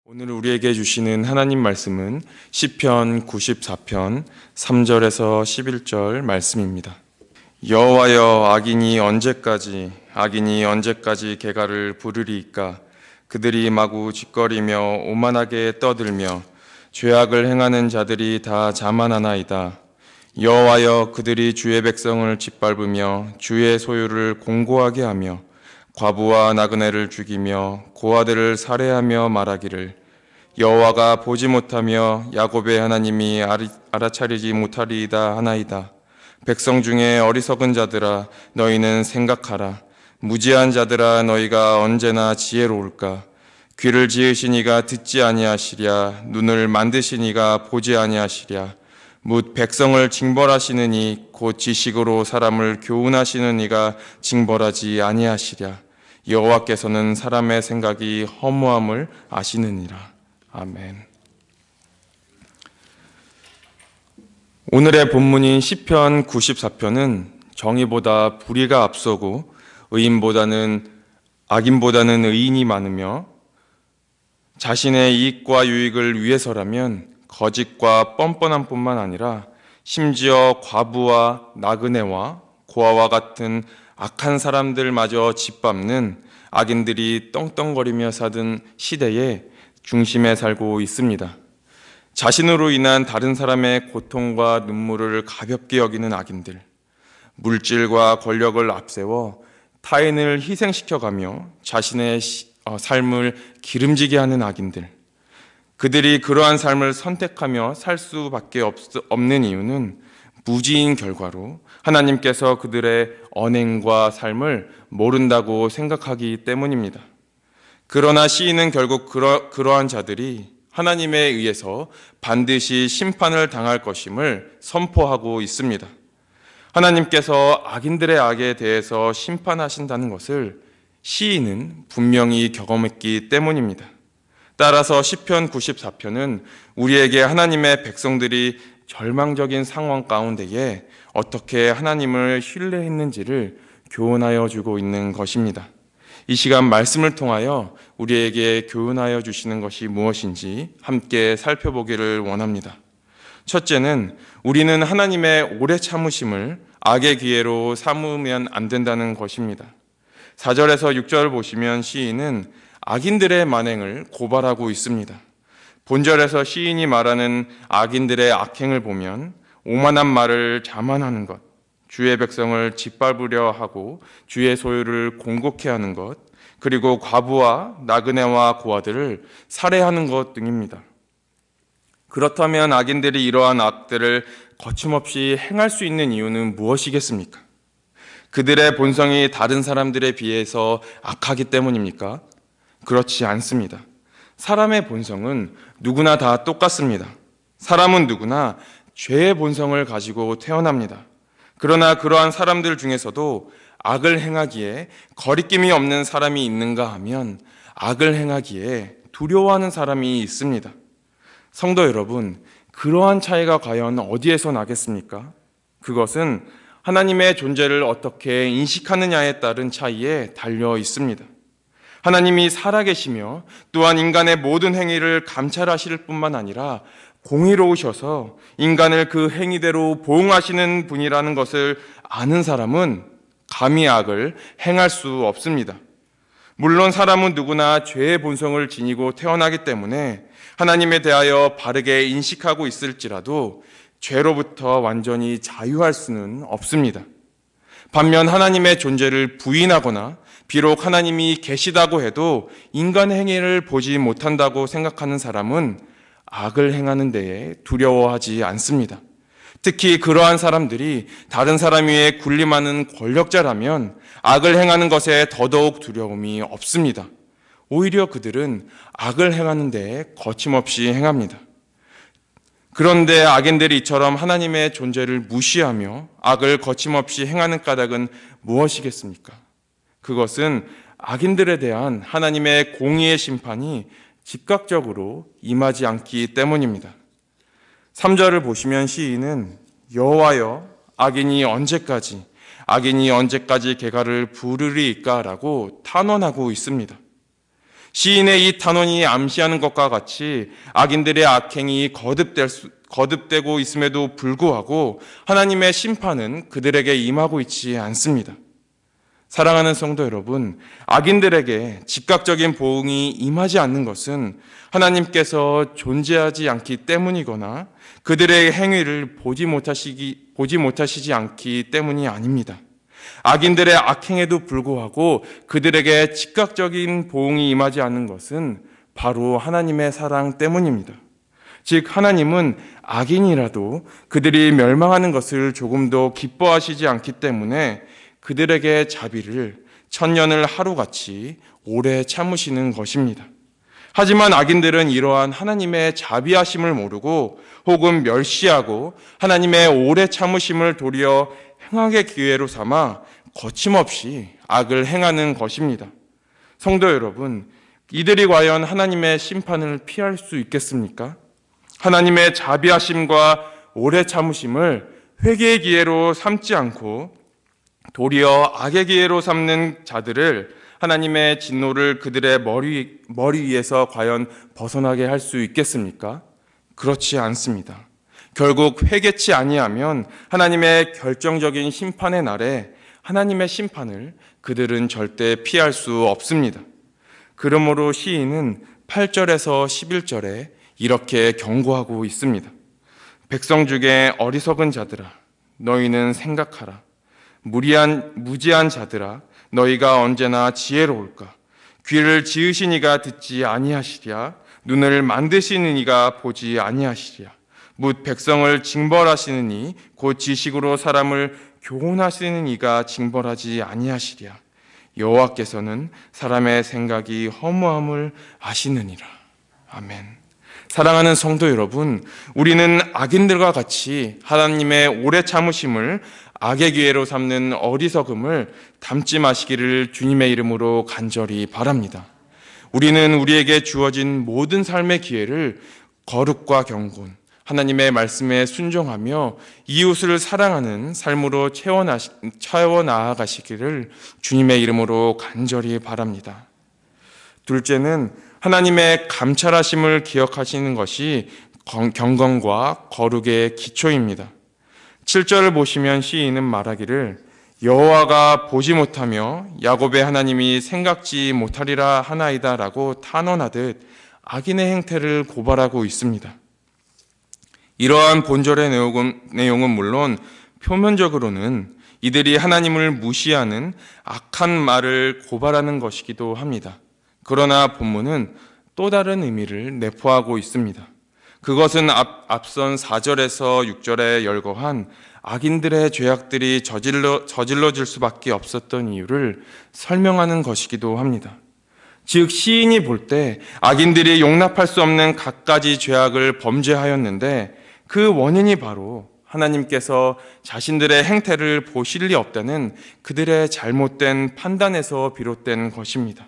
오늘 우리에게 주시는 하나님 말씀은 시편 94편 3절에서 11절 말씀입니다. 여호와여, 악인이 언제까지 개가를 부르리이까? 그들이 마구 짓거리며 오만하게 떠들며 죄악을 행하는 자들이 다 자만하나이다. 여호와여, 그들이 주의 백성을 짓밟으며 주의 소유를 공고하게 하며 과부와 나그네를 죽이며 고아들을 살해하며 말하기를 여호와가 보지 못하며 야곱의 하나님이 알아차리지 못하리이다 하나이다. 백성 중에 어리석은 자들아, 너희는 생각하라. 무지한 자들아, 너희가 언제나 지혜로울까? 귀를 지으신 이가 듣지 아니하시랴? 눈을 만드신 이가 보지 아니하시랴? 뭇 백성을 징벌하시는 이, 곧 지식으로 사람을 교훈하시는 이가 징벌하지 아니하시랴? 여호와께서는 사람의 생각이 허무함을 아시느니라. 아멘. 오늘의 본문인 시편 94편은 정의보다 불의가 앞서고 악인보다는 의인이 많으며 자신의 이익과 유익을 위해서라면 거짓과 뻔뻔한 뿐만 아니라 심지어 과부와 나그네와 고아와 같은 악한 사람들마저 짓밟는 악인들이 떵떵거리며 사는 시대에 중심에 살고 있습니다. 자신으로 인한 다른 사람의 고통과 눈물을 가볍게 여기는 악인들, 물질과 권력을 앞세워 타인을 희생시켜가며 자신의 삶을 기름지게 하는 악인들, 그들이 그러한 삶을 선택하며 살 수밖에 없는 이유는 무지인 결과로 하나님께서 그들의 언행과 삶을 모른다고 생각하기 때문입니다. 그러나 시인은 결국 그러한 자들이 하나님에 의해서 반드시 심판을 당할 것임을 선포하고 있습니다. 하나님께서 악인들의 악에 대해서 심판하신다는 것을 시인은 분명히 경험했기 때문입니다. 따라서 시편 94편은 우리에게 하나님의 백성들이 절망적인 상황 가운데에 어떻게 하나님을 신뢰했는지를 교훈하여 주고 있는 것입니다. 이 시간 말씀을 통하여 우리에게 교훈하여 주시는 것이 무엇인지 함께 살펴보기를 원합니다. 첫째는 우리는 하나님의 오래 참으심을 악의 기회로 삼으면 안 된다는 것입니다. 4절에서 6절을 보시면 시인은 악인들의 만행을 고발하고 있습니다. 본절에서 시인이 말하는 악인들의 악행을 보면 오만한 말을 자만하는 것, 주의 백성을 짓밟으려 하고 주의 소유를 공고케 하는 것, 그리고 과부와 나그네와 고아들을 살해하는 것 등입니다. 그렇다면 악인들이 이러한 악들을 거침없이 행할 수 있는 이유는 무엇이겠습니까? 그들의 본성이 다른 사람들에 비해서 악하기 때문입니까? 그렇지 않습니다. 사람의 본성은 누구나 다 똑같습니다. 사람은 누구나 죄의 본성을 가지고 태어납니다. 그러나 그러한 사람들 중에서도 악을 행하기에 거리낌이 없는 사람이 있는가 하면 악을 행하기에 두려워하는 사람이 있습니다. 성도 여러분, 그러한 차이가 과연 어디에서 나겠습니까? 그것은 하나님의 존재를 어떻게 인식하느냐에 따른 차이에 달려 있습니다. 하나님이 살아계시며 또한 인간의 모든 행위를 감찰하실 뿐만 아니라 공의로우셔서 인간을 그 행위대로 보응하시는 분이라는 것을 아는 사람은 감히 악을 행할 수 없습니다. 물론 사람은 누구나 죄의 본성을 지니고 태어나기 때문에 하나님에 대하여 바르게 인식하고 있을지라도 죄로부터 완전히 자유할 수는 없습니다. 반면 하나님의 존재를 부인하거나 비록 하나님이 계시다고 해도 인간의 행위를 보지 못한다고 생각하는 사람은 악을 행하는 데에 두려워하지 않습니다. 특히 그러한 사람들이 다른 사람 위에 군림하는 권력자라면 악을 행하는 것에 더더욱 두려움이 없습니다. 오히려 그들은 악을 행하는 데에 거침없이 행합니다. 그런데 악인들이 이처럼 하나님의 존재를 무시하며 악을 거침없이 행하는 까닭은 무엇이겠습니까? 그것은 악인들에 대한 하나님의 공의의 심판이 즉각적으로 임하지 않기 때문입니다. 3절을 보시면 시인은 여호와여, 악인이 언제까지 개가를 부르리이까? 라고 탄원하고 있습니다. 시인의 이 탄원이 암시하는 것과 같이 악인들의 악행이 거듭되고 있음에도 불구하고 하나님의 심판은 그들에게 임하고 있지 않습니다. 사랑하는 성도 여러분, 악인들에게 즉각적인 보응이 임하지 않는 것은 하나님께서 존재하지 않기 때문이거나 그들의 행위를 보지 못하시지 않기 때문이 아닙니다. 악인들의 악행에도 불구하고 그들에게 즉각적인 보응이 임하지 않는 것은 바로 하나님의 사랑 때문입니다. 즉 하나님은 악인이라도 그들이 멸망하는 것을 조금도 기뻐하시지 않기 때문에 그들에게 자비를 천년을 하루같이 오래 참으시는 것입니다. 하지만 악인들은 이러한 하나님의 자비하심을 모르고 혹은 멸시하고 하나님의 오래 참으심을 도리어 행악의 기회로 삼아 거침없이 악을 행하는 것입니다. 성도 여러분, 이들이 과연 하나님의 심판을 피할 수 있겠습니까? 하나님의 자비하심과 오래 참으심을 회개의 기회로 삼지 않고 도리어 악의 기회로 삼는 자들을 하나님의 진노를 그들의 머리 위에서 과연 벗어나게 할 수 있겠습니까? 그렇지 않습니다. 결국 회개치 아니하면 하나님의 결정적인 심판의 날에 하나님의 심판을 그들은 절대 피할 수 없습니다. 그러므로 시인은 8절에서 11절에 이렇게 경고하고 있습니다. 백성 중에 어리석은 자들아, 너희는 생각하라. 무지한 자들아, 너희가 언제나 지혜로울까? 귀를 지으신 이가 듣지 아니하시랴? 눈을 만드시는 이가 보지 아니하시랴? 뭇 백성을 징벌하시는 이, 곧 지식으로 사람을 교훈하시는 이가 징벌하지 아니하시랴? 여호와께서는 사람의 생각이 허무함을 아시느니라. 아멘. 사랑하는 성도 여러분, 우리는 악인들과 같이 하나님의 오래 참으심을 악의 기회로 삼는 어리석음을 담지 마시기를 주님의 이름으로 간절히 바랍니다. 우리는 우리에게 주어진 모든 삶의 기회를 거룩과 경건, 하나님의 말씀에 순종하며 이웃을 사랑하는 삶으로 채워나가시기를 주님의 이름으로 간절히 바랍니다. 둘째는 하나님의 감찰하심을 기억하시는 것이 경건과 거룩의 기초입니다. 7절을 보시면 시인은 말하기를 여호와가 보지 못하며 야곱의 하나님이 생각지 못하리라 하나이다 라고 탄원하듯 악인의 행태를 고발하고 있습니다. 이러한 본절의 내용은 물론 표면적으로는 이들이 하나님을 무시하는 악한 말을 고발하는 것이기도 합니다. 그러나 본문은 또 다른 의미를 내포하고 있습니다. 그것은 앞선 4절에서 6절에 열거한 악인들의 죄악들이 저질러질 수밖에 없었던 이유를 설명하는 것이기도 합니다. 즉 시인이 볼 때 악인들이 용납할 수 없는 갖가지 죄악을 범죄하였는데 그 원인이 바로 하나님께서 자신들의 행태를 보실 리 없다는 그들의 잘못된 판단에서 비롯된 것입니다.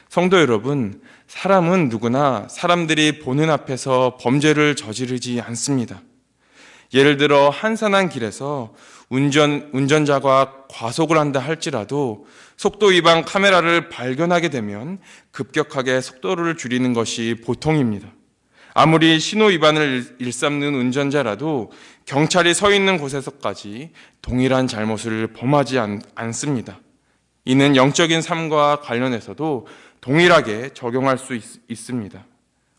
성도 여러분, 사람은 누구나 사람들이 보는 앞에서 범죄를 저지르지 않습니다. 예를 들어 한산한 길에서 운전자가 과속을 한다 할지라도 속도 위반 카메라를 발견하게 되면 급격하게 속도를 줄이는 것이 보통입니다. 아무리 신호 위반을 일삼는 운전자라도 경찰이 서 있는 곳에서까지 동일한 잘못을 범하지 않습니다. 이는 영적인 삶과 관련해서도 동일하게 적용할 수 있습니다.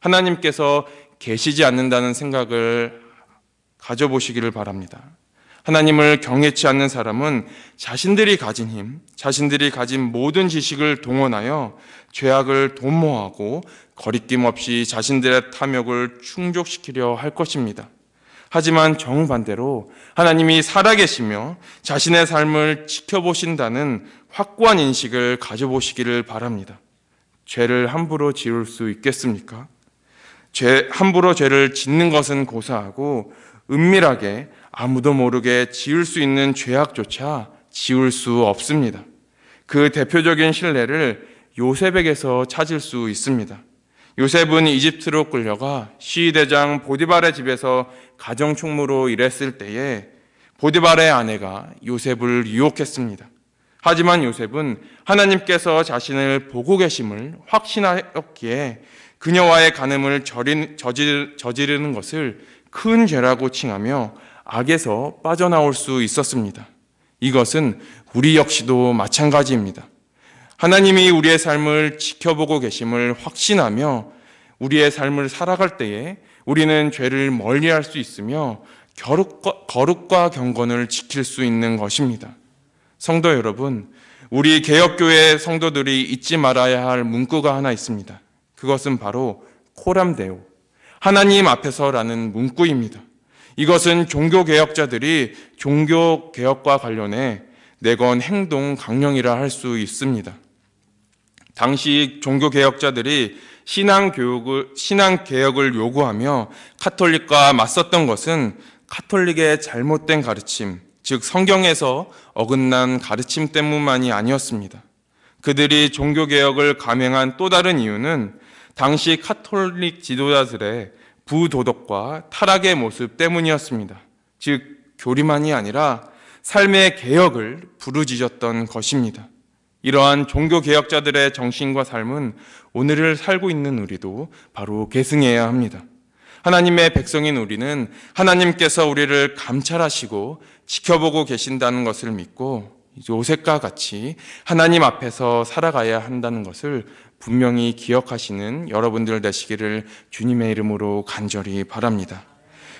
하나님께서 계시지 않는다는 생각을 가져보시기를 바랍니다. 하나님을 경외치 않는 사람은 자신들이 가진 힘, 자신들이 가진 모든 지식을 동원하여 죄악을 도모하고 거리낌 없이 자신들의 탐욕을 충족시키려 할 것입니다. 하지만 정반대로 하나님이 살아계시며 자신의 삶을 지켜보신다는 확고한 인식을 가져보시기를 바랍니다. 죄를 함부로 지을 수 있겠습니까? 함부로 죄를 짓는 것은 고사하고 은밀하게 아무도 모르게 지을 수 있는 죄악조차 지울 수 없습니다. 그 대표적인 신뢰를 요셉에게서 찾을 수 있습니다. 요셉은 이집트로 끌려가 시위대장 보디발의 집에서 가정총무로 일했을 때에 보디발의 아내가 요셉을 유혹했습니다. 하지만 요셉은 하나님께서 자신을 보고 계심을 확신하였기에 그녀와의 간음을 저지르는 것을 큰 죄라고 칭하며 악에서 빠져나올 수 있었습니다. 이것은 우리 역시도 마찬가지입니다. 하나님이 우리의 삶을 지켜보고 계심을 확신하며 우리의 삶을 살아갈 때에 우리는 죄를 멀리할 수 있으며 거룩과 경건을 지킬 수 있는 것입니다. 성도 여러분, 우리 개혁교회 성도들이 잊지 말아야 할 문구가 하나 있습니다. 그것은 바로 코람데오, 하나님 앞에서라는 문구입니다. 이것은 종교개혁자들이 종교개혁과 관련해 내건 행동 강령이라 할 수 있습니다. 당시 종교개혁자들이 신앙개혁을 요구하며 카톨릭과 맞섰던 것은 카톨릭의 잘못된 가르침, 즉 성경에서 어긋난 가르침 때문만이 아니었습니다. 그들이 종교개혁을 감행한 또 다른 이유는 당시 카톨릭 지도자들의 부도덕과 타락의 모습 때문이었습니다. 즉 교리만이 아니라 삶의 개혁을 부르짖었던 것입니다. 이러한 종교개혁자들의 정신과 삶은 오늘을 살고 있는 우리도 바로 계승해야 합니다. 하나님의 백성인 우리는 하나님께서 우리를 감찰하시고 지켜보고 계신다는 것을 믿고 요셉과 같이 하나님 앞에서 살아가야 한다는 것을 분명히 기억하시는 여러분들 되시기를 주님의 이름으로 간절히 바랍니다.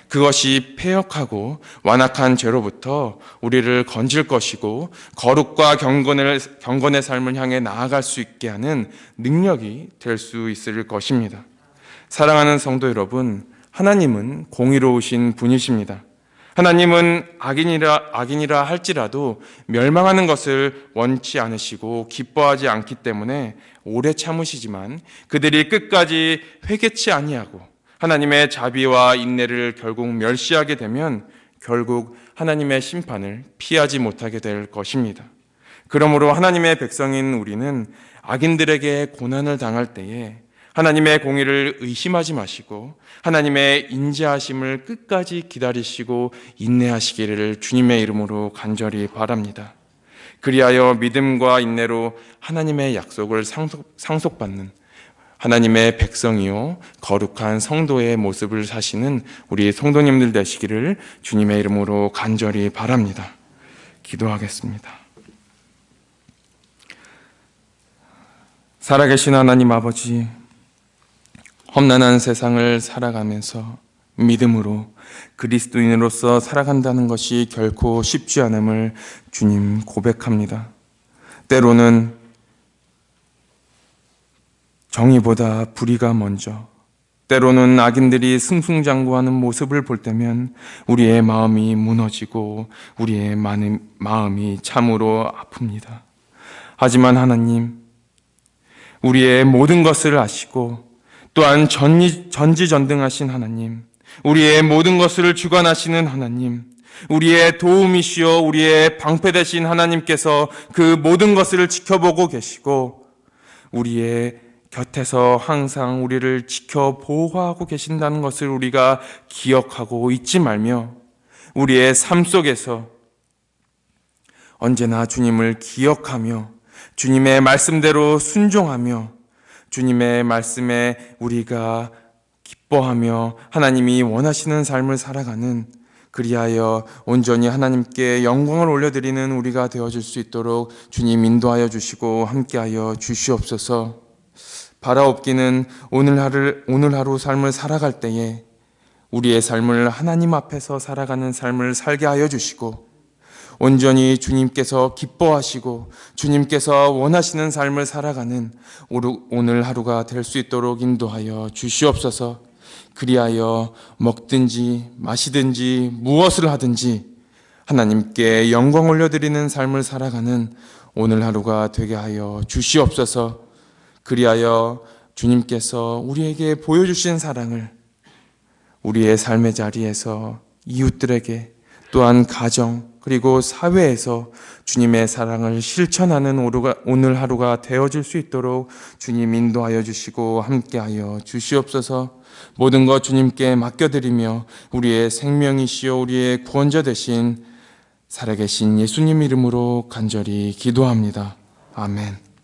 그것이 패역하고 완악한 죄로부터 우리를 건질 것이고 거룩과 경건의 삶을 향해 나아갈 수 있게 하는 능력이 될 수 있을 것입니다. 사랑하는 성도 여러분, 하나님은 공의로우신 분이십니다. 하나님은 악인이라 할지라도 멸망하는 것을 원치 않으시고 기뻐하지 않기 때문에 오래 참으시지만 그들이 끝까지 회개치 아니하고 하나님의 자비와 인내를 결국 멸시하게 되면 결국 하나님의 심판을 피하지 못하게 될 것입니다. 그러므로 하나님의 백성인 우리는 악인들에게 고난을 당할 때에 하나님의 공의를 의심하지 마시고 하나님의 인자하심을 끝까지 기다리시고 인내하시기를 주님의 이름으로 간절히 바랍니다. 그리하여 믿음과 인내로 하나님의 약속을 상속받는 하나님의 백성이요 거룩한 성도의 모습을 사시는 우리 성도님들 되시기를 주님의 이름으로 간절히 바랍니다. 기도하겠습니다. 살아계신 하나님 아버지, 험난한 세상을 살아가면서 믿음으로 그리스도인으로서 살아간다는 것이 결코 쉽지 않음을 주님 고백합니다. 때로는 정의보다 불의가 먼저, 때로는 악인들이 승승장구하는 모습을 볼 때면 우리의 마음이 무너지고 우리의 마음이 참으로 아픕니다. 하지만 하나님, 우리의 모든 것을 아시고 또한 전지전능하신 하나님, 우리의 모든 것을 주관하시는 하나님, 우리의 도움이시여 우리의 방패 되신 하나님께서 그 모든 것을 지켜보고 계시고 우리의 곁에서 항상 우리를 지켜 보호하고 계신다는 것을 우리가 기억하고 잊지 말며 우리의 삶 속에서 언제나 주님을 기억하며 주님의 말씀대로 순종하며 주님의 말씀에 우리가 기뻐하며 하나님이 원하시는 삶을 살아가는, 그리하여 온전히 하나님께 영광을 올려드리는 우리가 되어질 수 있도록 주님 인도하여 주시고 함께하여 주시옵소서. 바라옵기는 오늘 하루 삶을 살아갈 때에 우리의 삶을 하나님 앞에서 살아가는 삶을 살게 하여 주시고 온전히 주님께서 기뻐하시고 주님께서 원하시는 삶을 살아가는 오늘 하루가 될 수 있도록 인도하여 주시옵소서. 그리하여 먹든지 마시든지 무엇을 하든지 하나님께 영광 올려드리는 삶을 살아가는 오늘 하루가 되게 하여 주시옵소서. 그리하여 주님께서 우리에게 보여주신 사랑을 우리의 삶의 자리에서 이웃들에게 또한 가정 그리고 사회에서 주님의 사랑을 실천하는 오늘 하루가 되어질 수 있도록 주님 인도하여 주시고 함께하여 주시옵소서. 모든 것 주님께 맡겨드리며 우리의 생명이시여 우리의 구원자 되신 살아계신 예수님 이름으로 간절히 기도합니다. 아멘.